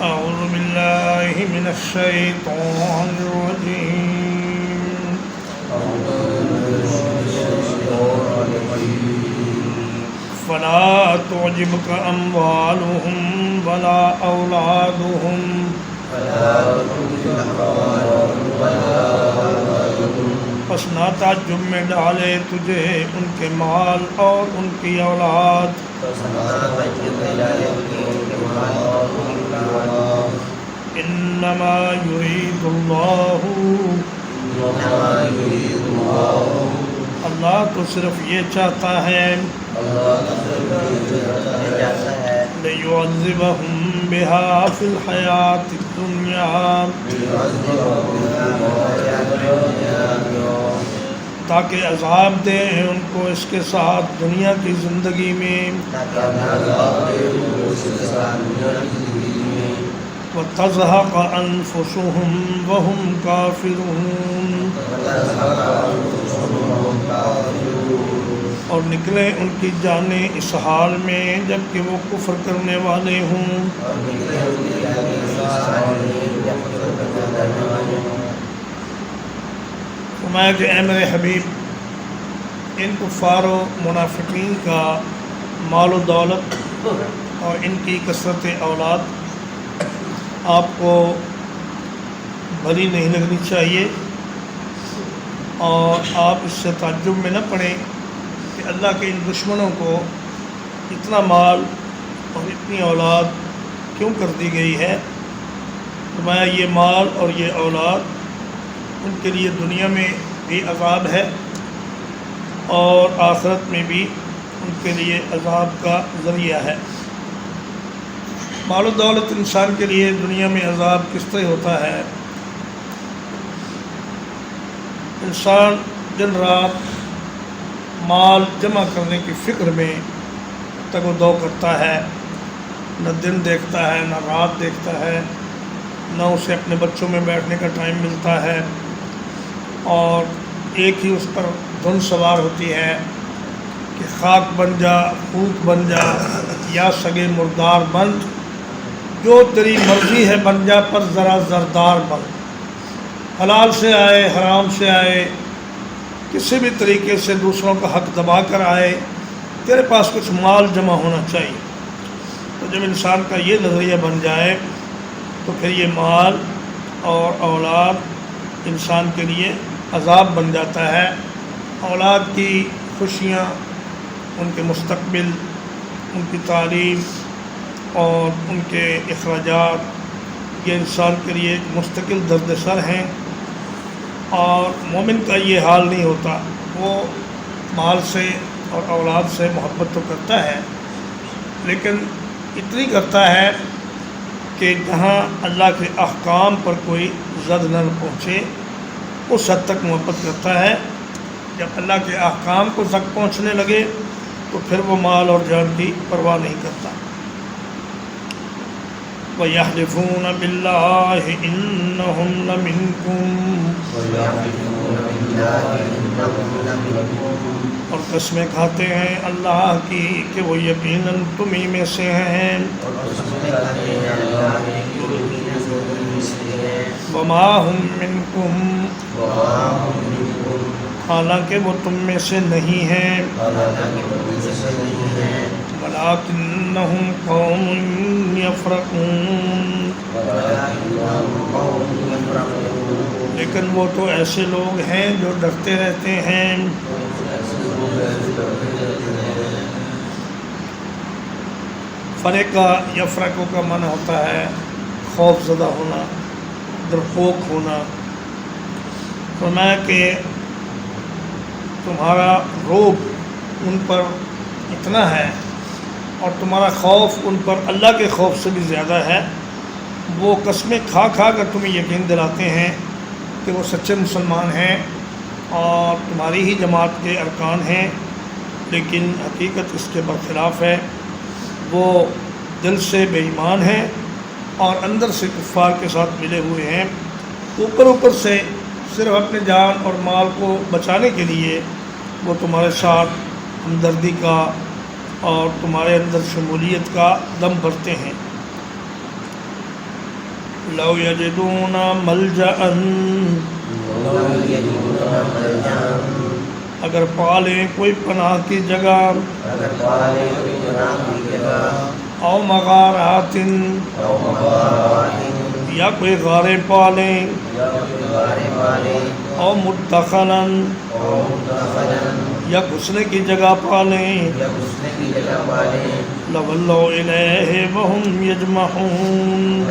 أعوذ بالله من الشيطان الرجيم فلا تعجبك أموالهم ولا أولادهم پس نہ تعجب میں ڈالے تجھے ان کے مال اور ان کی اولاد، انما یرید اللہ، اللہ تو صرف یہ چاہتا ہے لِيُعَذِّبَهُمْ بِهَا فِي الْحَيَاةِ الدُّنْيَا، تاکہ عذاب دیں ان کو اس کے ساتھ دنیا کی زندگی میں، وَتَزْهَقَ أَنفُسُهُمْ وَهُمْ كَافِرُونَ، اور نکلے ان کی جانیں اس حال میں جبکہ وہ کفر کرنے والے ہوں۔ فرمایا کہ اے میرے حبیب، ان کفار و منافقین کا مال و دولت اور ان کی کثرت اولاد آپ کو بھلی نہیں لگنی چاہیے، اور آپ اس سے تعجب میں نہ پڑیں کہ اللہ کے ان دشمنوں کو اتنا مال اور اتنی اولاد کیوں کر دی گئی ہے۔ فرمایا یہ مال اور یہ اولاد ان کے لیے دنیا میں بھی عذاب ہے اور آخرت میں بھی ان کے لیے عذاب کا ذریعہ ہے۔ مال و دولت انسان کے لیے دنیا میں عذاب کس طرح ہوتا ہے؟ انسان دن رات مال جمع کرنے کی فکر میں تگ و دو کرتا ہے، نہ دن دیکھتا ہے نہ رات دیکھتا ہے، نہ اسے اپنے بچوں میں بیٹھنے کا ٹائم ملتا ہے، اور ایک ہی اس پر دھن سوار ہوتی ہے کہ خاک بن جا، خوک بن جا، یا سگے مردار بن، جو تیری مرضی ہے بن جا، پر ذرا زردار بن، حلال سے آئے حرام سے آئے، کسی بھی طریقے سے دوسروں کا حق دبا کر آئے، تیرے پاس کچھ مال جمع ہونا چاہیے۔ تو جب انسان کا یہ نظریہ بن جائے تو پھر یہ مال اور اولاد انسان کے لیے عذاب بن جاتا ہے۔ اولاد کی خوشیاں، ان کے مستقبل، ان کی تعلیم اور ان کے اخراجات، یہ انسان کے لیے ایک مستقل درد سر ہیں، اور مومن کا یہ حال نہیں ہوتا۔ وہ مال سے اور اولاد سے محبت تو کرتا ہے، لیکن اتنی کرتا ہے کہ جہاں اللہ کے احکام پر کوئی زد نہ پہنچے اس حد تک محبت کرتا ہے۔ جب اللہ کے احکام کو زد پہنچنے لگے تو پھر وہ مال اور جان کی پرواہ نہیں کرتا۔ وَيَحْلِفُونَ بِاللَّهِ إِنَّهُمْ لَمِنْكُمْ، اور قسمیں کھاتے ہیں اللہ کی کہ وہ یقیناً تمہیں میں سے ہیں۔ وَمَا هُمْ مِنْكُمْ، حالانکہ وہ تم میں سے نہیں ہیں۔ وَلَٰكِنَّهُمْ قَوْمٌ يَفْرَقُونَ، لیکن وہ تو ایسے لوگ ہیں جو ڈرتے رہتے ہیں۔ فرقہ یفرقو کا معنی ہوتا ہے خوف زدہ ہونا، ڈرپوک ہونا۔ فرمایا کہ تمہارا رعب ان پر اتنا ہے اور تمہارا خوف ان پر اللہ کے خوف سے بھی زیادہ ہے۔ وہ قسمیں کھا کھا کر تمہیں یقین دلاتے ہیں کہ وہ سچے مسلمان ہیں اور تمہاری ہی جماعت کے ارکان ہیں، لیکن حقیقت اس کے برخلاف ہے۔ وہ دل سے بے ایمان ہیں اور اندر سے کفار کے ساتھ ملے ہوئے ہیں۔ اوپر سے صرف اپنے جان اور مال کو بچانے کے لیے وہ تمہارے ساتھ ہمدردی کا اور تمہارے اندر شمولیت کا دم بھرتے ہیں۔ لو یجدون ملجأ، اگر پالیں کوئی پناہ کی جگہ، او مغارات، یا کوئی غاریں پالیں، او مدخلا، یا گھسنے کی جگہ پالیں، لولوا الیہ وہم یجمحون،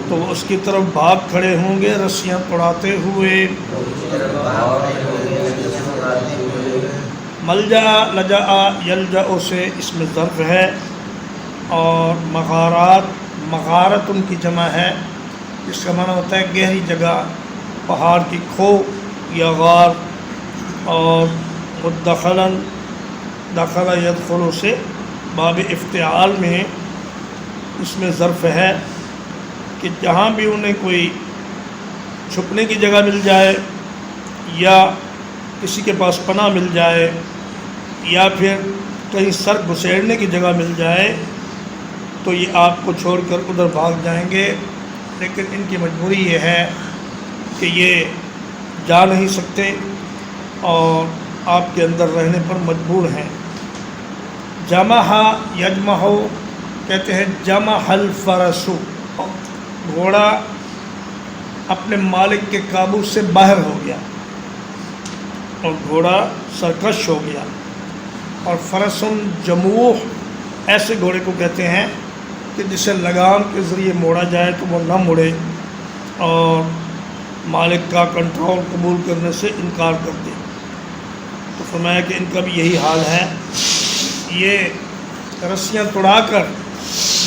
تو وہ اس کی طرف بھاگ کھڑے ہوں گے رسیاں توڑاتے ہوئے۔ ملجا لجا یلجا سے اس میں ظرف ہے، اور مغارات مغارت ان کی جمع ہے، جس کا معنی ہوتا ہے گہری جگہ، پہاڑ کی کھو یا غار۔ اور مدخلا دخل یدخل سے باب افتعال میں اس میں ظرف ہے کہ جہاں بھی انہیں کوئی چھپنے کی جگہ مل جائے، یا کسی کے پاس پناہ مل جائے، یا پھر کہیں سر گھسیڑنے کی جگہ مل جائے، تو یہ آپ کو چھوڑ کر ادھر بھاگ جائیں گے۔ لیکن ان کی مجبوری یہ ہے کہ یہ جا نہیں سکتے اور آپ کے اندر رہنے پر مجبور ہیں۔ جمع یجمع کہتے ہیں جمع الفرس، گھوڑا اپنے مالک کے قابو سے باہر ہو گیا اور گھوڑا سرکش ہو گیا۔ اور فرس جموح ایسے گھوڑے کو کہتے ہیں کہ جسے لگام کے ذریعے موڑا جائے تو وہ نہ مڑے اور مالک کا کنٹرول قبول کرنے سے انکار کر دے۔ تو فرمایا کہ ان کا بھی یہی حال ہے، یہ رسیاں توڑا کر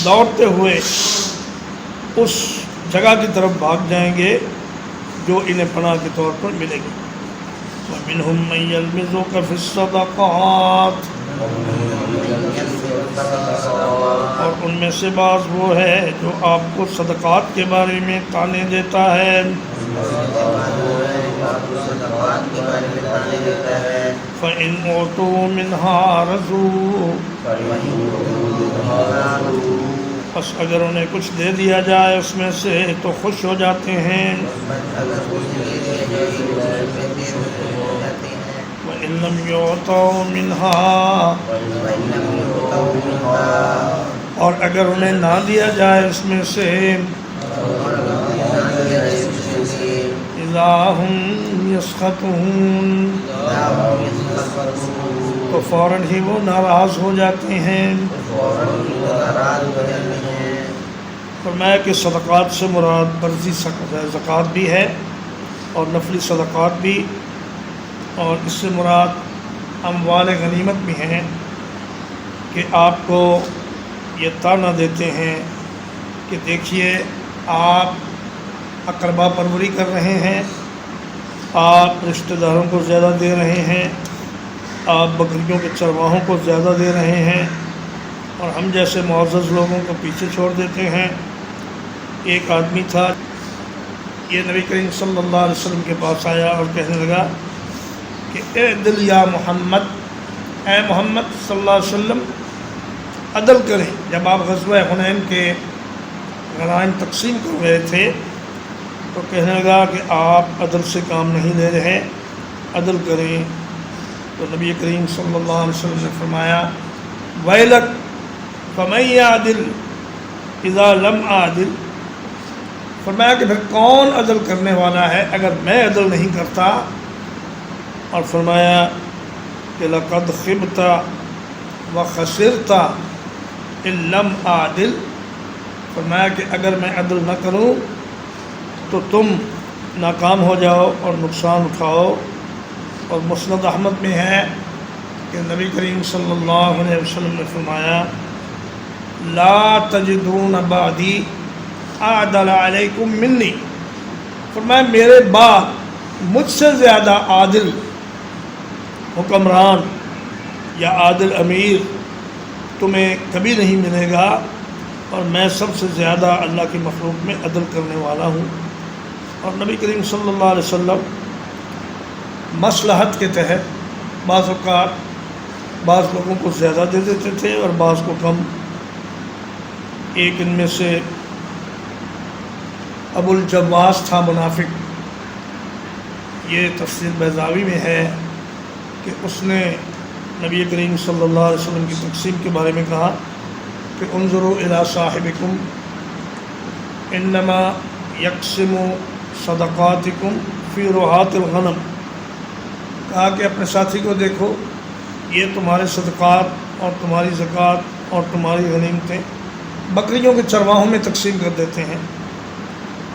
دوڑتے ہوئے اس جگہ کی طرف بھاگ جائیں گے جو انہیں پناہ کے طور پر ملے گی۔ وَمِنْهُمْ مَنْ يَلْمِزُكَ فِي الصَّدَقَاتِ، اور ان میں سے بعض وہ ہے جو آپ کو صدقات کے بارے میں طعنے دیتا ہے۔ فَإِنْ أُوتُوا مِنْهَا رَضُوا، بس اگر انہیں کچھ دے دیا جائے اس میں سے تو خوش ہو جاتے ہیں۔ وَإِن لَّمْ يُعْطَوْا مِنْهَا، اور اگر انہیں نہ دیا جائے اس میں سے، اِذَا هُمْ يَسْخَطُونَ، تو فوراً ہی وہ ناراض ہو جاتے ہیں۔ فرمایا کہ صدقات سے مراد فرضی زکوٰۃ بھی ہے اور نفلی صدقات بھی، اور اس سے مراد اموال غنیمت بھی ہیں کہ آپ کو یہ طعنہ دیتے ہیں کہ دیکھیے آپ اقربا پروری کر رہے ہیں، آپ رشتہ داروں کو زیادہ دے رہے ہیں، آپ بکریوں کے چرواہوں کو زیادہ دے رہے ہیں، اور ہم جیسے معزز لوگوں کو پیچھے چھوڑ دیتے ہیں۔ ایک آدمی تھا، یہ نبی کریم صلی اللہ علیہ وسلم کے پاس آیا اور کہنے لگا کہ اعدل یا محمد، اے محمد صلی اللہ علیہ وسلم عدل کریں۔ جب آپ غزوہ حنین کے غنائم تقسیم کر رہے تھے تو کہنے لگا کہ آپ عدل سے کام نہیں لے رہے، عدل کریں۔ تو نبی کریم صلی اللہ علیہ وسلم نے فرمایا ویلک فمن یعدل اذا لم اعدل، فرمایا کہ پھر کون عدل کرنے والا ہے اگر میں عدل نہیں کرتا، اور فرمایا کہ لقد خبت وخسرت ان لم اعدل، فرمایا کہ اگر میں عدل نہ کروں تو تم ناکام ہو جاؤ اور نقصان اٹھاؤ۔ اور مسند احمد میں ہے کہ نبی کریم صلی اللہ علیہ وسلم نے فرمایا لا تجدون بعدی اعدل علیکم منی، فرمایا میرے بعد مجھ سے زیادہ عادل حکمران یا عادل امیر تمہیں کبھی نہیں ملے گا، اور میں سب سے زیادہ اللہ کی مخلوق میں عدل کرنے والا ہوں۔ اور نبی کریم صلی اللہ علیہ وسلم مصلحت کے تحت بعض اوقات بعض لوگوں کو زیادہ دے دیتے تھے اور بعض کو کم۔ ایک ان میں سے ابو الجواز تھا منافق. یہ تفسیر بیضاوی میں ہے کہ اس نے نبی کریم صلی اللہ علیہ وسلم کی تقسیم کے بارے میں کہا کہ انظروا الی صاحبکم انما یقسم صدقاتکم فی رعاۃ الغنم. کہا کہ اپنے ساتھی کو دیکھو، یہ تمہارے صدقات اور تمہاری زکوٰۃ اور تمہاری غنیمتیں بکریوں کے چرواہوں میں تقسیم کر دیتے ہیں،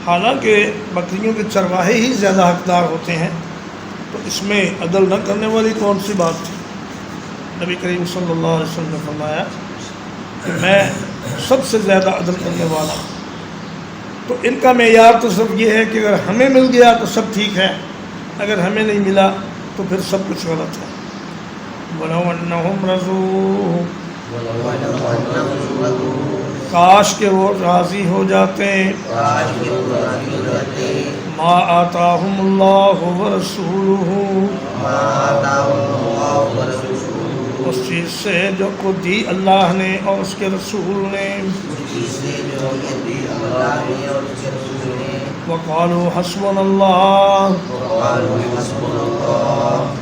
حالانکہ بکریوں کے چرواہے ہی زیادہ حقدار ہوتے ہیں، تو اس میں عدل نہ کرنے والی کون سی بات تھی؟ نبی کریم صلی اللہ علیہ وسلم نے فرمایا کہ میں سب سے زیادہ عدل کرنے والا ہوں. تو ان کا معیار تو صرف یہ ہے کہ اگر ہمیں مل گیا تو سب ٹھیک ہے، اگر ہمیں نہیں ملا تو پھر سب کچھ غلط ہے. وَلَوْ أَنَّهُمْ رَضُوا، کاش کہ وہ راضی ہو جاتے مَا آتَاهُمُ اللَّهُ وَرَسُولُهُ، اس چیز سے جو کو دی اللہ نے اور اس کے رسول نے. وَقَالُوا حَسْبُنَا اللَّهُ،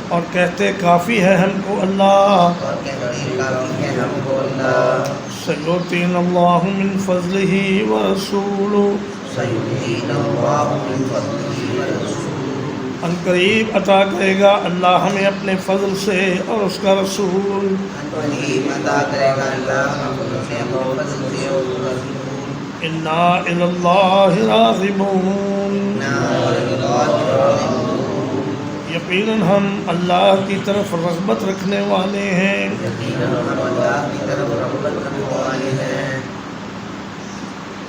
اور کہتے کافی ہے ہم کو اللہ. سَيُؤْتِينَ اللَّهُ مِنْ فَضْلِهِ وَرَسُولُهُ، ان قریب عطا کرے گا اللہ ہمیں اپنے فضل سے اور اس کا رسول. اِنَّا إِلَى اللَّهِ رَاغِبُونَ، یقیناً ہم اللہ کی طرف رغبت رکھنے والے ہیں.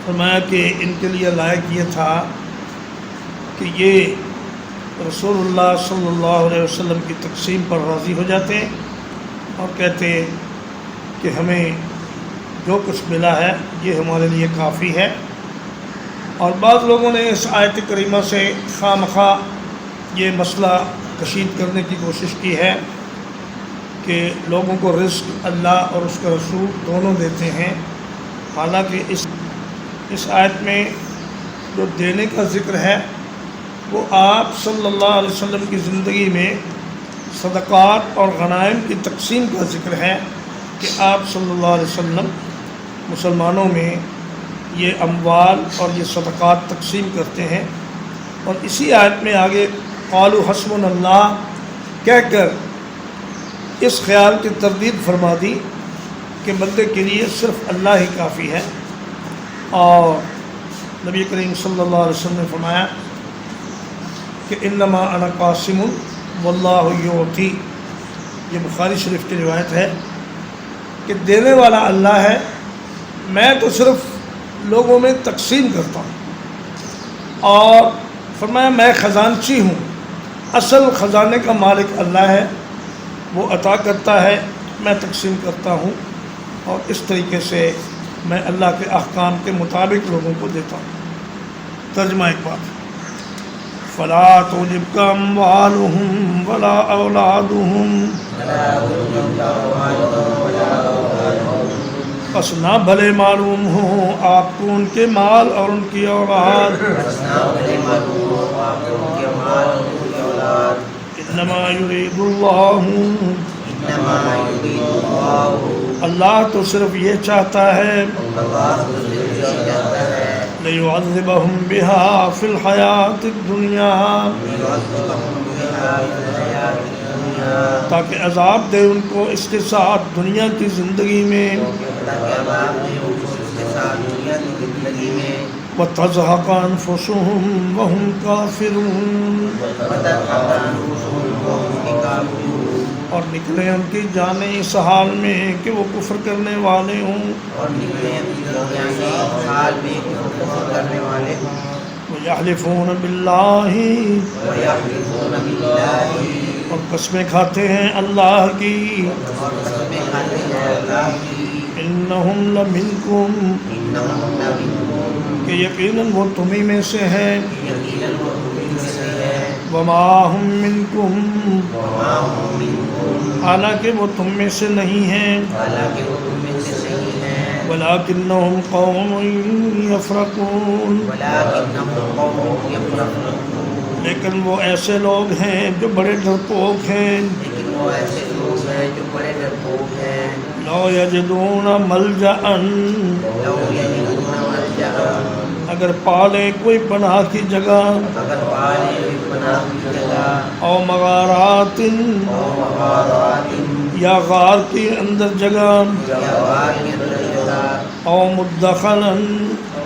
فرمایا کہ ان کے لیے لائق یہ تھا کہ یہ رسول اللہ صلی اللہ علیہ وسلم کی تقسیم پر راضی ہو جاتے اور کہتے کہ ہمیں جو کچھ ملا ہے یہ ہمارے لیے کافی ہے. اور بعض لوگوں نے اس آیت کریمہ سے خواہ مخواہ یہ مسئلہ کشید کرنے کی کوشش کی ہے کہ لوگوں کو رزق اللہ اور اس کا رسول دونوں دیتے ہیں، حالانکہ اس آیت میں جو دینے کا ذکر ہے وہ آپ صلی اللہ علیہ وسلم کی زندگی میں صدقات اور غنائم کی تقسیم کا ذکر ہے کہ آپ صلی اللہ علیہ وسلم مسلمانوں میں یہ اموال اور یہ صدقات تقسیم کرتے ہیں. اور اسی آیت میں آگے قالوا حسبنا اللہ کہہ کر اس خیال کی تردید فرما دی کہ بندے کے لیے صرف اللہ ہی کافی ہے. اور نبی کریم صلی اللہ علیہ وسلم نے فرمایا کہ انما انا قاسم واللہ یعطی. یہ بخاری شریف کی روایت ہے کہ دینے والا اللہ ہے، میں تو صرف لوگوں میں تقسیم کرتا ہوں. اور فرمایا میں خزانچی ہوں، اصل خزانے کا مالک اللہ ہے، وہ عطا کرتا ہے، میں تقسیم کرتا ہوں، اور اس طریقے سے میں اللہ کے احکام کے مطابق لوگوں کو دیتا ہوں. ترجمہ ایک بات، فَلَا تُعْجِبْكَ أَمْوَالُهُمْ وَلَا أَوْلَادُهُمْ، پس نہ بھلے معلوم ہو آپ کو ان کے مال اور ان کی اولاد. انما یرید اللہ، اللہ تو صرف یہ چاہتا ہے لیعذبہم بہا فی الحیاۃ الدنیا، تاکہ عذاب دے ان کو اس کے ساتھ دنیا کی زندگی میں. وَتَزْهَقَ أَنفُسُهُمْ وَهُمْ كَافِرُونَ، اور نکلے ان کی جانیں اس حال میں کہ وہ کفر کرنے والے ہوں. وَيَحْلِفُونَ بِاللَّهِ، اور قسمیں کھاتے ہیں اللہ کی. انہم لمنکم، کہ یقیناً وہ تمہیں میں سے ہیں. وما ہم منکم، حالانکہ وہ تم میں سے نہیں ہیں. ولكنهم قوم يفرقون ولكنهم قوم يفرقون لیکن وہ ایسے لوگ ہیں جو بڑے ڈرپوک ہیں لیکن وہ ایسے لوگ ہیں جو بڑے ڈرپوک ہیں لو یجدون ملجأ لو یجدون ملجأ اگر پالے کوئی پناہ کی جگہ اگر پالے بھی پناہ کی جگہ او مغارات او مغارات یا غار کے اندر جگہ یا غار کے اندر جگہ او مدخلا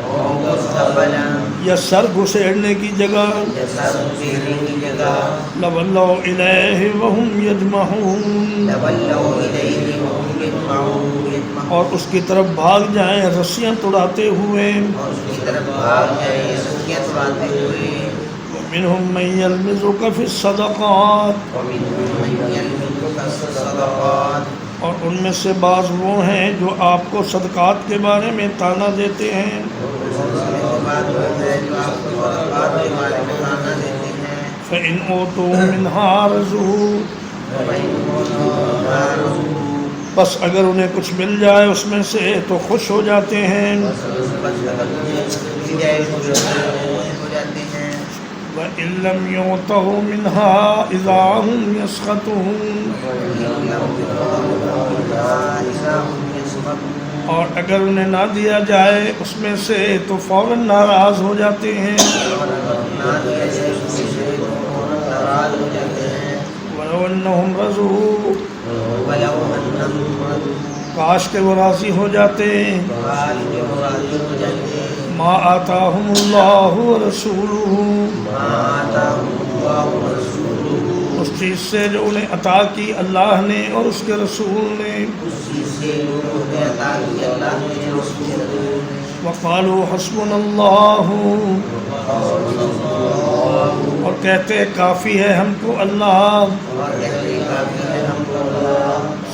او مستقبلا یا سر گھسیڑنے کی جگہ یا سر گزیرنے کی جگہ لولوا الیہ وہم یجمعون لولوا الیہ وہم یجمعون اور اس کی طرف بھاگ جائیں رسیاں توڑاتے ہوئے اور اس کی طرف بھاگ جائے رسیاں توڑاتے ہوئے ومنہم من یلمزک فی الصدقات ومنهم من یلمزک فی الصدقات اور ان میں سے بعض وہ ہیں جو آپ کو صدقات کے بارے میں طعنہ دیتے ہیں فَإِنْ أُوتُوا مِنْهَا رَضُوا بس اگر انہیں کچھ مل جائے اس میں سے تو خوش ہو جاتے ہیں وَإِنْ لَمْ يُؤْتَوْا مِنْهَا إِذَا هُمْ يَسْخَطُونَ اور اگر انہیں نہ دیا جائے اس میں سے تو فوراً ناراض ہو جاتے ہیں وَلَوْ أَنَّهُمْ رَضُوا کاش کہ وہ راضی ہو جاتے ما آتاہم اللہ ورسولہ اس چیز سے جو انہیں عطا کی اللہ نے اور اس کے رسول نے وقالوا حسبنا اللہ اور کہتے کافی ہے ہم کو اللہ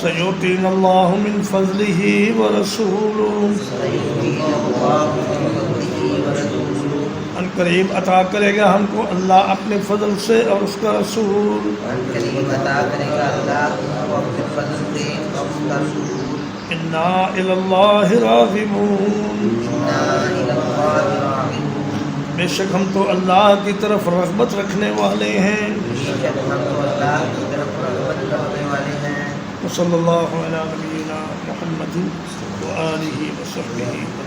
سیؤتینا اللہ من فضلہ ورسولہ ان قریب عطا کرے گا ہم کو اللہ اپنے فضل سے اور اس کا رسول انا الی اللہ راغبون بے شک ہم تو اللہ کی طرف رغبت رکھنے والے ہیں وصلی اللہ علی نبینا محمد وآلہ وصحبہ